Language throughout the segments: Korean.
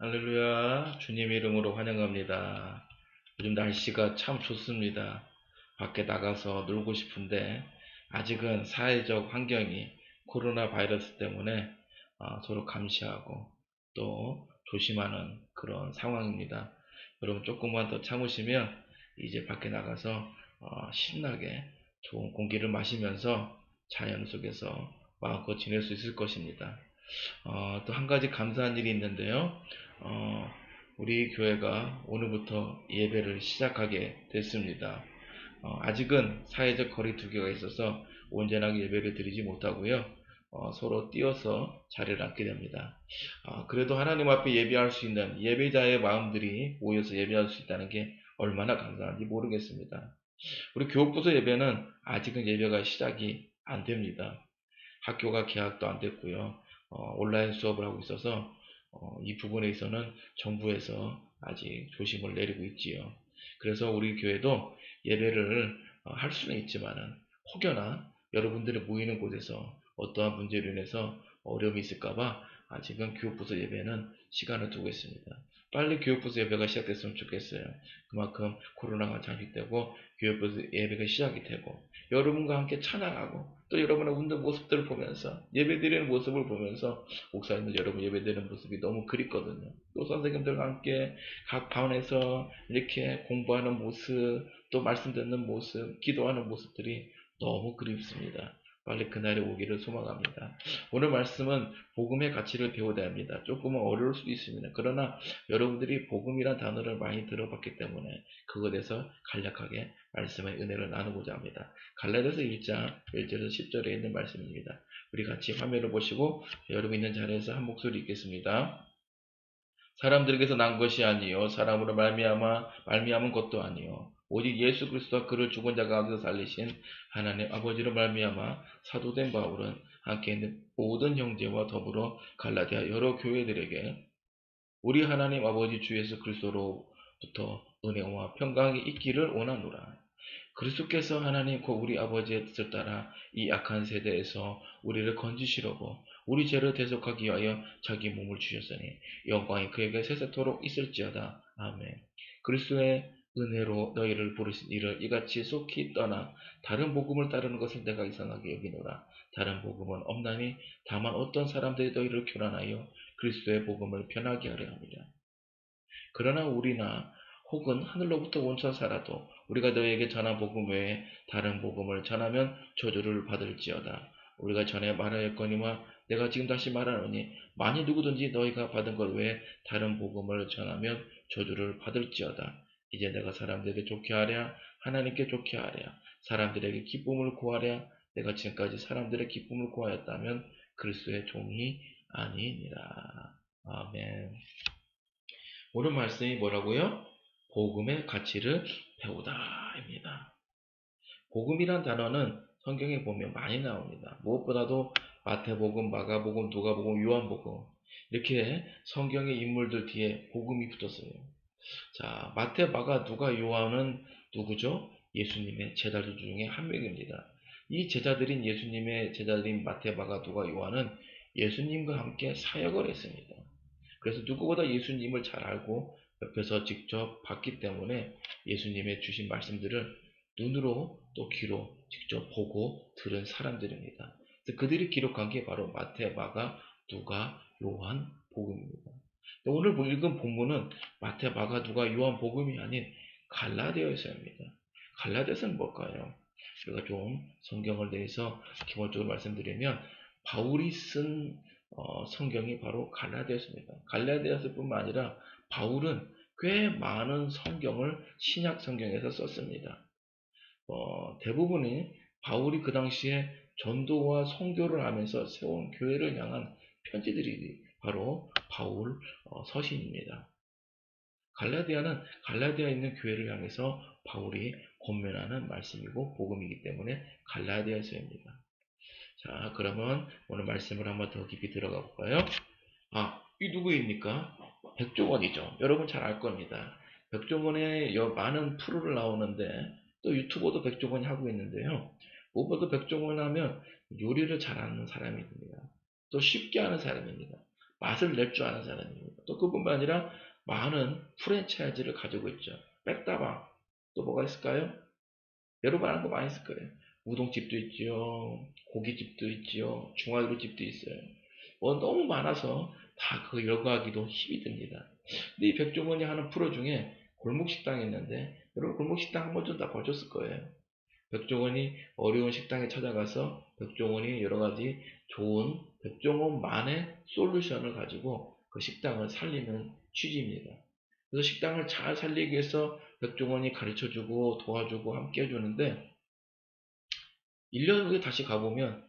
할렐루야. 주님 이름으로 환영합니다. 요즘 날씨가 참 좋습니다. 밖에 나가서 놀고 싶은데 아직은 사회적 환경이 코로나 바이러스 때문에 서로 감시하고 또 조심하는 그런 상황입니다. 여러분 조금만 더 참으시면 이제 밖에 나가서 신나게 좋은 공기를 마시면서 자연 속에서 마음껏 지낼 수 있을 것입니다. 또 한 가지 감사한 일이 있는데요. 어, 우리 교회가 오늘부터 예배를 시작하게 됐습니다. 아직은 사회적 거리 두기가 있어서 온전하게 예배를 드리지 못하고요. 서로 띄어서 자리를 앉게 됩니다. 그래도 하나님 앞에 예배할 수 있는 예배자의 마음들이 모여서 예배할 수 있다는 게 얼마나 감사한지 모르겠습니다. 우리 교육부서 예배는 아직은 예배가 시작이 안 됩니다. 학교가 개학도 안 됐고요. 온라인 수업을 하고 있어서 이 부분에 있어서는 정부에서 아직 조심을 내리고 있지요. 그래서 우리 교회도 예배를 할 수는 있지만은 혹여나 여러분들이 모이는 곳에서 어떠한 문제로 인해서 어려움이 있을까봐 아직은 교육부서 예배는 시간을 두고 있습니다. 빨리 교육부서 예배가 시작됐으면 좋겠어요. 그만큼 코로나가 장식되고 교육부서 예배가 시작이 되고 여러분과 함께 찬양하고 또 여러분의 웃는 모습들을 보면서 예배드리는 모습을 보면서 목사님들 여러분 예배드리는 모습이 너무 그립거든요. 또 선생님들과 함께 각 반에서 이렇게 공부하는 모습, 또 말씀 듣는 모습, 기도하는 모습들이 너무 그립습니다. 빨리 그날이 오기를 소망합니다. 오늘 말씀은 복음의 가치를 배우다 합니다. 조금은 어려울 수도 있습니다. 그러나 여러분들이 복음이란 단어를 많이 들어봤기 때문에 그것에서 간략하게 말씀의 은혜를 나누고자 합니다. 갈라디아서 1장 1절에서 10절에 있는 말씀입니다. 우리 같이 화면을 보시고 여러분 있는 자리에서 한 목소리 읽겠습니다. 사람들에게서 난 것이 아니요 사람으로 말미암은 것도 아니요 오직 예수 그리스도와 그를 죽은 자 가운데서 살리신 하나님 아버지로 말미암아 사도된 바울은 함께 있는 모든 형제와 더불어 갈라디아 여러 교회들에게 우리 하나님 아버지 주 예수 그리스도로부터 은혜와 평강이 있기를 원하노라. 그리스도께서 하나님 곧 우리 아버지의 뜻을 따라 이 악한 세대에서 우리를 건지시려고 우리 죄를 대속하기 위하여 자기 몸을 주셨으니 영광이 그에게 세세토록 있을지어다. 아멘. 그리스도의 은혜로 너희를 부르신 이를 이같이 속히 떠나 다른 복음을 따르는 것을 내가 이상하게 여기노라. 다른 복음은 없나니 다만 어떤 사람들이 너희를 교란하여 그리스도의 복음을 변하게 하려 합니다. 그러나 우리나 혹은 하늘로부터 온 천사라도 우리가 너희에게 전한 복음 외에 다른 복음을 전하면 저주를 받을지어다. 우리가 전에 말하였거니와 내가 지금 다시 말하노니 만일 누구든지 너희가 받은 것 외에 다른 복음을 전하면 저주를 받을지어다. 이제 내가 사람들에게 좋게 하랴 하나님께 좋게 하랴 사람들에게 기쁨을 구하랴 내가 지금까지 사람들의 기쁨을 구하였다면 그리스도의 종이 아니니라. 아멘. 오늘 말씀이 뭐라고요? 복음의 가치를 배우다입니다. 복음이란 단어는 성경에 보면 많이 나옵니다. 무엇보다도 마태복음, 마가복음, 누가복음, 요한복음 이렇게 성경의 인물들 뒤에 복음이 붙었어요. 자, 마태, 마가, 누가, 요한은 누구죠? 예수님의 제자들 중에 한 명입니다. 이 제자들인 예수님의 제자들인 마태, 마가, 누가, 요한은 예수님과 함께 사역을 했습니다. 그래서 누구보다 예수님을 잘 알고 옆에서 직접 봤기 때문에 예수님의 주신 말씀들을 눈으로 또 귀로 직접 보고 들은 사람들입니다. 그들이 기록한 게 바로 마태, 마가, 누가, 요한 복음입니다. 오늘 읽은 본문은 마태, 마가, 누가, 요한 복음이 아닌 갈라디아서입니다. 갈라디아서는 뭘까요? 제가 좀 성경을 대해서 기본적으로 말씀드리면 바울이 쓴 성경이 바로 갈라디아서입니다. 갈라디아서뿐만 아니라 바울은 꽤 많은 성경을 신약 성경에서 썼습니다. 대부분이 바울이 그 당시에 전도와 선교를 하면서 세운 교회를 향한 편지들이 바로 바울 서신입니다. 갈라디아는 갈라디아에 있는 교회를 향해서 바울이 권면하는 말씀이고 복음이기 때문에 갈라디아서입니다. 자, 그러면 오늘 말씀을 한번 더 깊이 들어가 볼까요? 이 누구입니까? 백종원이죠. 여러분 잘 알 겁니다. 백종원의 많은 프로를 나오는데 또 유튜버도 백종원이 하고 있는데요. 무엇보다 백종원 하면 요리를 잘하는 사람입니다. 또 쉽게 하는 사람입니다. 맛을 낼 줄 아는 사람입니다. 또 그뿐만 아니라 많은 프랜차이즈를 가지고 있죠. 백다방. 또 뭐가 있을까요? 여러분 아는 거 많이 있을 거예요. 우동집도 있지요. 고깃집도 있지요. 중화요리집도 있어요. 뭐 너무 많아서 다 그 열거하기도 힘이 듭니다. 근데 이 백종원이 하는 프로 중에 골목식당이 있는데 여러분 골목식당 한 번쯤 다 보셨을 거예요. 백종원이 어려운 식당에 찾아가서 백종원이 여러 가지 좋은 백종원만의 솔루션을 가지고 그 식당을 살리는 취지입니다. 그래서 식당을 잘 살리기 위해서 백종원이 가르쳐주고 도와주고 함께 해주는데 1년 후에 다시 가보면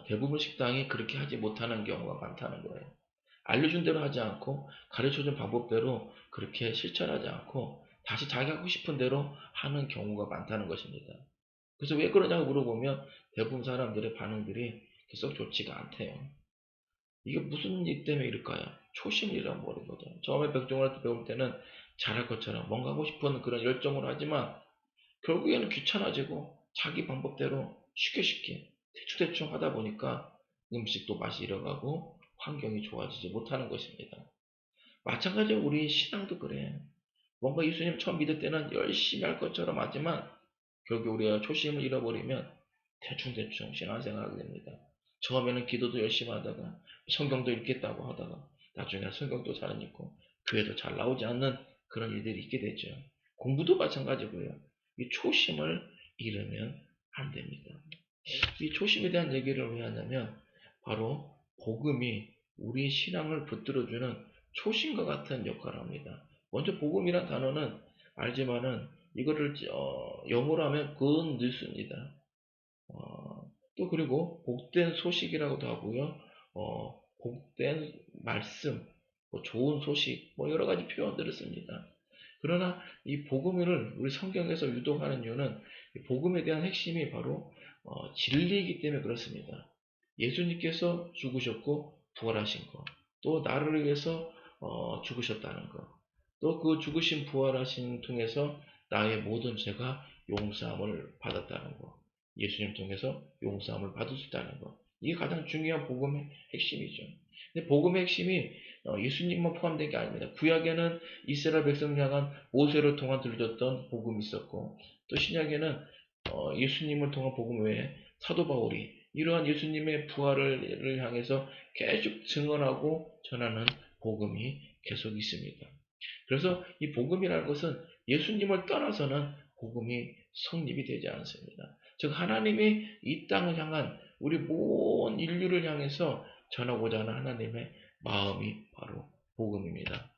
대부분 식당이 그렇게 하지 못하는 경우가 많다는 거예요. 알려준 대로 하지 않고 가르쳐준 방법대로 그렇게 실천하지 않고 다시 자기 하고 싶은 대로 하는 경우가 많다는 것입니다. 그래서 왜 그러냐고 물어보면 대부분 사람들의 반응들이 계속 좋지가 않대요. 이게 무슨 일 때문에 이럴까요? 초심을 잃어버리거든. 처음에 백종원한테 배울 때는 잘할 것처럼 뭔가 하고 싶은 그런 열정으로 하지만 결국에는 귀찮아지고 자기 방법대로 쉽게 대충 하다 보니까 음식도 맛이 잃어가고 환경이 좋아지지 못하는 것입니다. 마찬가지로 우리 신앙도 그래. 뭔가 예수님 처음 믿을 때는 열심히 할 것처럼 하지만 결국 우리가 초심을 잃어버리면 대충 신앙생활 하게 됩니다. 처음에는 기도도 열심히 하다가 성경도 읽겠다고 하다가 나중에 성경도 잘 안 읽고 교회도 잘 나오지 않는 그런 일들이 있게 되죠. 공부도 마찬가지고요. 이 초심을 잃으면 안 됩니다. 이 초심에 대한 얘기를 왜 하냐면 바로 복음이 우리 신앙을 붙들어주는 초심과 같은 역할을 합니다. 먼저 복음이란 단어는 알지만은 이거를 영어로 하면 good news입니다. 또 그리고 복된 소식이라고도 하고요. 복된 말씀, 뭐 좋은 소식, 뭐 여러 가지 표현들을 씁니다. 그러나 이 복음을 우리 성경에서 유독하는 이유는 복음에 대한 핵심이 바로 진리이기 때문에 그렇습니다. 예수님께서 죽으셨고 부활하신 것, 또 나를 위해서 죽으셨다는 것, 또 그 죽으신 부활하신 통해서 나의 모든 죄가 용서함을 받았다는 것, 예수님 통해서 용서함을 받을 수 있다는 것, 이게 가장 중요한 복음의 핵심이죠. 근데 복음의 핵심이 예수님만 포함된 게 아닙니다. 구약에는 이스라엘 백성을 향한 모세를 통한 들려줬던 복음이 있었고, 또 신약에는 예수님을 통한 복음 외에 사도 바울이 이러한 예수님의 부활을 향해서 계속 증언하고 전하는 복음이 계속 있습니다. 그래서 이 복음이라는 것은 예수님을 떠나서는 복음이 성립이 되지 않습니다. 즉 하나님이 이 땅을 향한 우리 모든 인류를 향해서 전하고자 하는 하나님의 마음이 바로 복음입니다.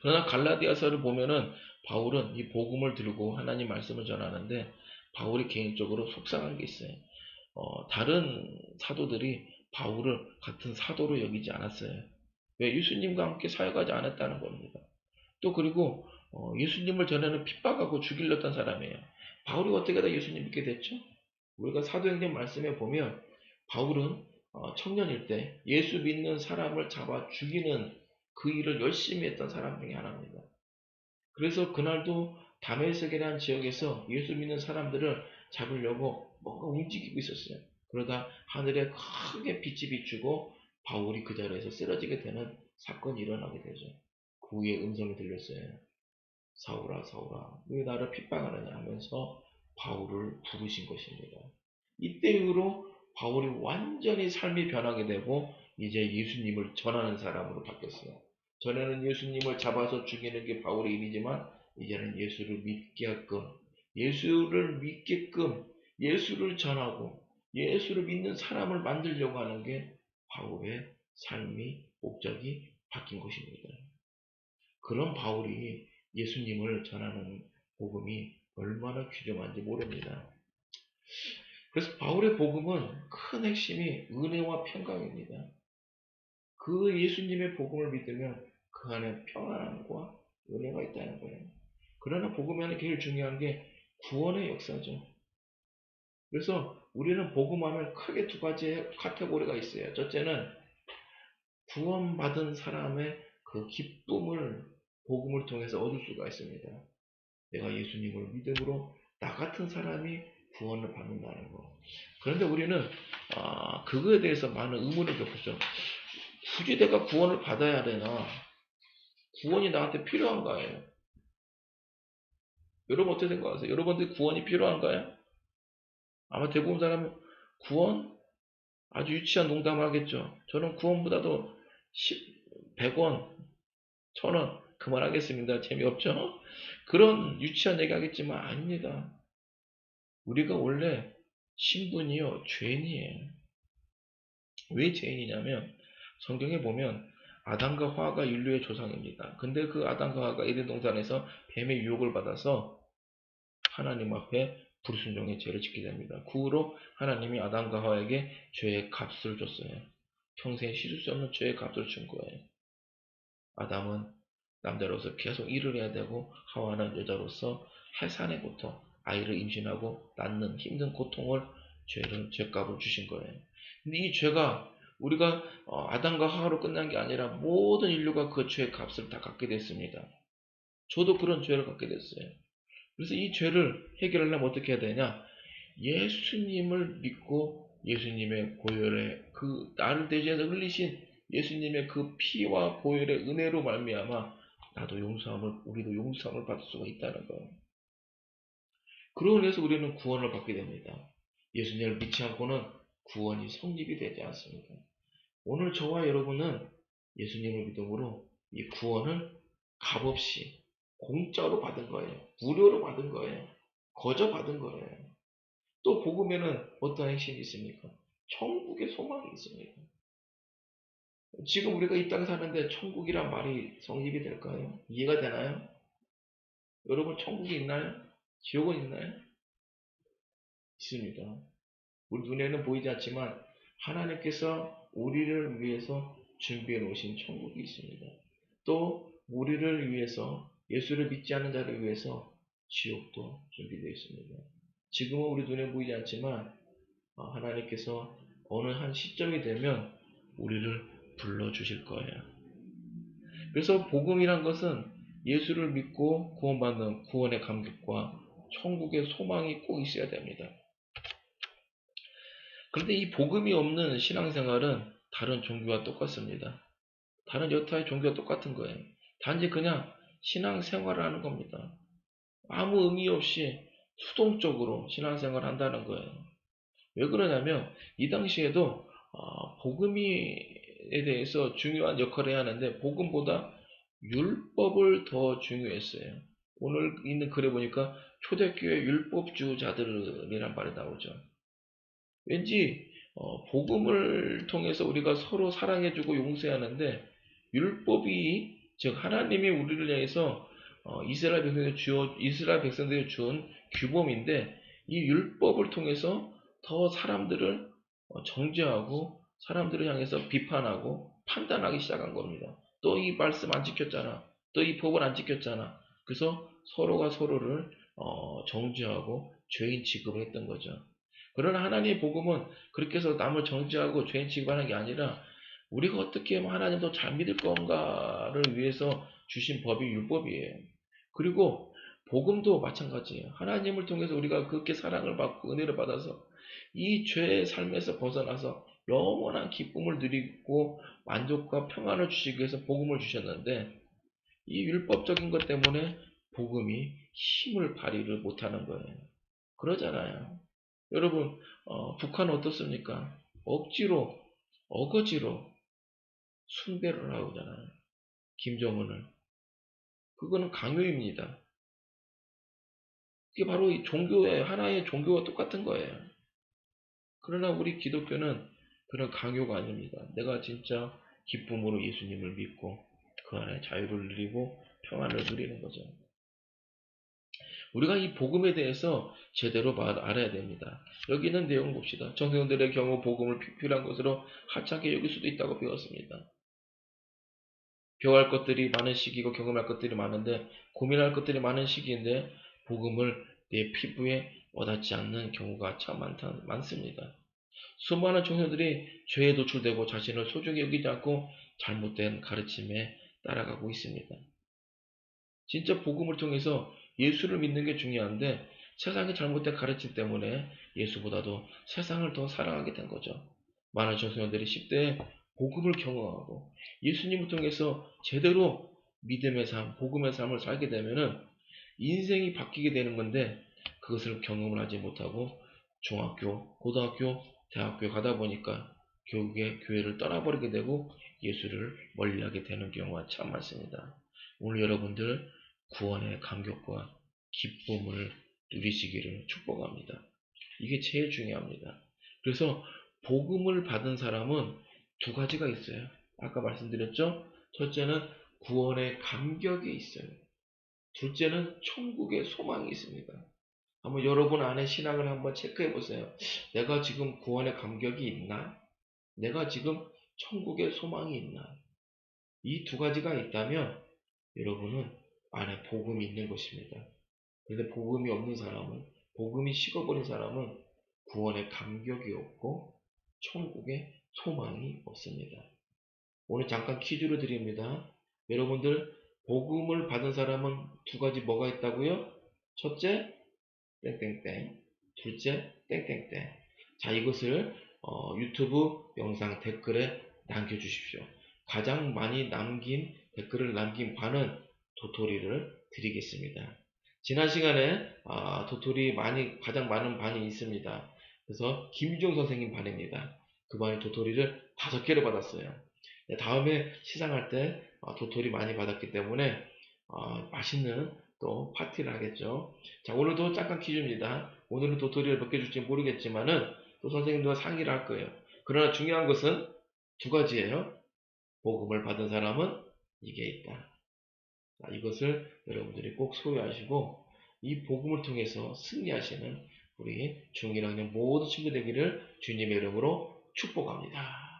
그러나 갈라디아서를 보면은 바울은 이 복음을 들고 하나님 말씀을 전하는데 바울이 개인적으로 속상한 게 있어요. 다른 사도들이 바울을 같은 사도로 여기지 않았어요. 왜? 예수님과 함께 사역하지 않았다는 겁니다. 또 그리고 예수님을 전에는 핍박하고 죽이려던 사람이에요. 바울이 어떻게 다 예수님 믿게 됐죠? 우리가 사도행전 말씀에 보면 바울은 청년일 때 예수 믿는 사람을 잡아 죽이는 그 일을 열심히 했던 사람 중에 하나입니다. 그래서 그날도 다메섹이라는 지역에서 예수 믿는 사람들을 잡으려고 뭔가 움직이고 있었어요. 그러다 하늘에 크게 빛이 비추고 바울이 그 자리에서 쓰러지게 되는 사건이 일어나게 되죠. 그 후에 음성이 들렸어요. 사울아, 사울아, 왜 나를 핍박하느냐 하면서 바울을 부르신 것입니다. 이때 이후로 바울이 완전히 삶이 변하게 되고 이제 예수님을 전하는 사람으로 바뀌었어요. 전에는 예수님을 잡아서 죽이는 게 바울의 일이지만 이제는 예수를 믿게끔, 예수를 믿게끔 예수를 전하고 예수를 믿는 사람을 만들려고 하는 게 바울의 삶이 목적이 바뀐 것입니다. 그런 바울이 예수님을 전하는 복음이 얼마나 귀중한지 모릅니다. 그래서 바울의 복음은 큰 핵심이 은혜와 평강입니다. 그 예수님의 복음을 믿으면 그 안에 평안함과 은혜가 있다는 거예요. 그러나 복음 안에 제일 중요한 게 구원의 역사죠. 그래서 우리는 복음하면 크게 두 가지 카테고리가 있어요. 첫째는 구원받은 사람의 그 기쁨을 복음을 통해서 얻을 수가 있습니다. 내가 예수님을 믿음으로 나 같은 사람이 구원을 받는다는 거. 그런데 우리는 그거에 대해서 많은 의문을 겪었죠. 굳이 내가 구원을 받아야 되나? 구원이 나한테 필요한가요? 여러분 어떻게 생각하세요? 여러분들 구원이 필요한가요? 아마 대부분 사람은 구원? 아주 유치한 농담을 하겠죠. 저는 구원보다도 100원, 1000원 그만하겠습니다. 재미없죠? 그런 유치한 얘기 하겠지만 아닙니다. 우리가 원래 신분이요 죄인이에요. 왜 죄인이냐면 성경에 보면 아담과 화가 인류의 조상입니다. 근데 그 아담과 화가 에덴 동산에서 뱀의 유혹을 받아서 하나님 앞에 불순종의 죄를 짓게 됩니다. 그 후로 하나님이 아담과 하와에게 죄의 값을 줬어요. 평생 씻을 수 없는 죄의 값을 준 거예요. 아담은 남자로서 계속 일을 해야 되고 하와는 여자로서 해산의 고통, 아이를 임신하고 낳는 힘든 고통을 죄값을 주신 거예요. 근데 이 죄가 우리가 아담과 하와로 끝난 게 아니라 모든 인류가 그 죄의 값을 다 갖게 됐습니다. 저도 그런 죄를 갖게 됐어요. 그래서 이 죄를 해결하려면 어떻게 해야 되냐? 예수님을 믿고 예수님의 보혈에 그 나를 대신해서 흘리신 예수님의 그 피와 보혈의 은혜로 말미암아 나도 용서함을 우리도 용서함을 받을 수가 있다는 거예요. 그러고 해서 우리는 구원을 받게 됩니다. 예수님을 믿지 않고는 구원이 성립이 되지 않습니다. 오늘 저와 여러분은 예수님을 믿음으로 이 구원을 값없이 공짜로 받은 거예요. 무료로 받은 거예요. 거저 받은 거예요. 또 복음에는 어떤 핵심이 있습니까? 천국의 소망이 있습니다. 지금 우리가 이 땅에 사는데 천국이란 말이 성립이 될까요? 이해가 되나요? 여러분 천국이 있나요? 지옥은 있나요? 있습니다. 우리 눈에는 보이지 않지만 하나님께서 우리를 위해서 준비해 놓으신 천국이 있습니다. 또 우리를 위해서 예수를 믿지 않는 자를 위해서 지옥도 준비되어 있습니다. 지금은 우리 눈에 보이지 않지만 하나님께서 어느 한 시점이 되면 우리를 불러주실 거예요. 그래서 복음이란 것은 예수를 믿고 구원받는 구원의 감격과 천국의 소망이 꼭 있어야 됩니다. 그런데 이 복음이 없는 신앙생활은 다른 종교와 똑같습니다. 다른 여타의 종교와 똑같은 거예요. 단지 그냥 신앙생활을 하는 겁니다. 아무 의미 없이 수동적으로 신앙생활을 한다는 거예요. 왜 그러냐면 이 당시에도 복음에 대해서 중요한 역할을 해야 하는데 복음보다 율법을 더 중요했어요. 오늘 있는 글에 보니까 초대교회 율법주의자들이란 말이 나오죠. 왠지 복음을 통해서 우리가 서로 사랑해주고 용서하는데 율법이 즉 하나님이 우리를 위해서 이스라엘 백성들에 준 규범인데 이 율법을 통해서 더 사람들을 정죄하고 사람들을 향해서 비판하고 판단하기 시작한 겁니다. 또 이 말씀 안 지켰잖아. 또 이 법을 안 지켰잖아. 그래서 서로가 서로를 정죄하고 죄인 취급을 했던 거죠. 그러나 하나님의 복음은 그렇게 해서 남을 정죄하고 죄인 취급하는 게 아니라 우리가 어떻게 하면 하나님 더 잘 믿을 건가를 위해서 주신 법이 율법이에요. 그리고 복음도 마찬가지예요. 하나님을 통해서 우리가 그렇게 사랑을 받고 은혜를 받아서 이 죄의 삶에서 벗어나서 영원한 기쁨을 누리고 만족과 평안을 주시기 위해서 복음을 주셨는데 이 율법적인 것 때문에 복음이 힘을 발휘를 못하는 거예요. 그러잖아요. 여러분, 북한은 어떻습니까? 억지로, 어거지로 숭배를 하잖아요. 김정은을. 그거는 강요입니다. 그게 바로 이 종교의, 하나의 종교와 똑같은 거예요. 그러나 우리 기독교는 그런 강요가 아닙니다. 내가 진짜 기쁨으로 예수님을 믿고 그 안에 자유를 누리고 평안을 누리는 거죠. 우리가 이 복음에 대해서 제대로 알아야 됩니다. 여기 있는 내용 봅시다. 청소년들의 경우 복음을 필요한 것으로 하찮게 여길 수도 있다고 배웠습니다. 배워할 것들이 많은 시기고 경험할 것들이 많은데 고민할 것들이 많은 시기인데 복음을 내 피부에 와닿지 않는 경우가 참 많습니다. 수많은 청소년들이 죄에 노출되고 자신을 소중히 여기지 않고 잘못된 가르침에 따라가고 있습니다. 진짜 복음을 통해서 예수를 믿는 게 중요한데 세상의 잘못된 가르침 때문에 예수보다도 세상을 더 사랑하게 된 거죠. 많은 청소년들이 10대에 복음을 경험하고 예수님을 통해서 제대로 믿음의 삶, 복음의 삶을 살게 되면은 인생이 바뀌게 되는 건데 그것을 경험을 하지 못하고 중학교, 고등학교, 대학교에 가다 보니까 결국에 교회를 떠나버리게 되고 예수를 멀리하게 되는 경우가 참 많습니다. 오늘 여러분들 구원의 감격과 기쁨을 누리시기를 축복합니다. 이게 제일 중요합니다. 그래서 복음을 받은 사람은 두 가지가 있어요. 아까 말씀드렸죠? 첫째는 구원의 감격이 있어요. 둘째는 천국의 소망이 있습니다. 한번 여러분 안에 신앙을 한번 체크해 보세요. 내가 지금 구원의 감격이 있나? 내가 지금 천국의 소망이 있나? 이 두 가지가 있다면 여러분은 안에 복음이 있는 것입니다. 그런데 복음이 없는 사람은, 복음이 식어버린 사람은 구원의 감격이 없고 천국의 소망이 없습니다. 오늘 잠깐 퀴즈를 드립니다. 여러분들 복음을 받은 사람은 두 가지 뭐가 있다고요? 첫째, 땡땡땡. 둘째, 땡땡땡. 자, 이것을 유튜브 영상 댓글에 남겨주십시오. 가장 많이 댓글을 남긴 반은 도토리를 드리겠습니다. 지난 시간에 도토리 가장 많은 반이 있습니다. 그래서 김종 선생님 반입니다. 그 반이 도토리를 5개를 받았어요. 다음에 시상할 때 도토리 많이 받았기 때문에 맛있는 또 파티를 하겠죠. 자, 오늘도 잠깐 퀴즈입니다. 오늘은 도토리를 몇 개 줄지 모르겠지만은 또 선생님들과 상의를 할 거예요. 그러나 중요한 것은 두 가지예요. 복음을 받은 사람은 이게 있다. 자, 이것을 여러분들이 꼭 소유하시고 이 복음을 통해서 승리하시는 우리 중1 학년 모든 친구 되기를 주님의 이름으로 축복합니다.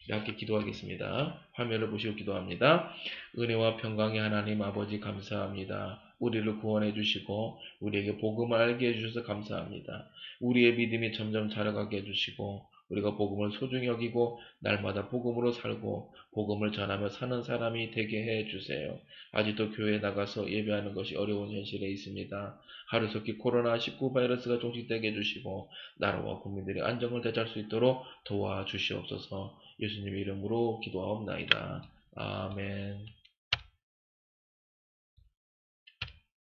함께 기도하겠습니다. 화면을 보시고 기도합니다. 은혜와 평강의 하나님 아버지 감사합니다. 우리를 구원해 주시고 우리에게 복음을 알게 해주셔서 감사합니다. 우리의 믿음이 점점 자라가게 해주시고 우리가 복음을 소중히 여기고 날마다 복음으로 살고 복음을 전하며 사는 사람이 되게 해주세요. 아직도 교회에 나가서 예배하는 것이 어려운 현실에 있습니다. 하루속히 코로나19 바이러스가 종식되게 해주시고 나라와 국민들의 안정을 되찾을 수 있도록 도와주시옵소서. 예수님의 이름으로 기도하옵나이다. 아멘.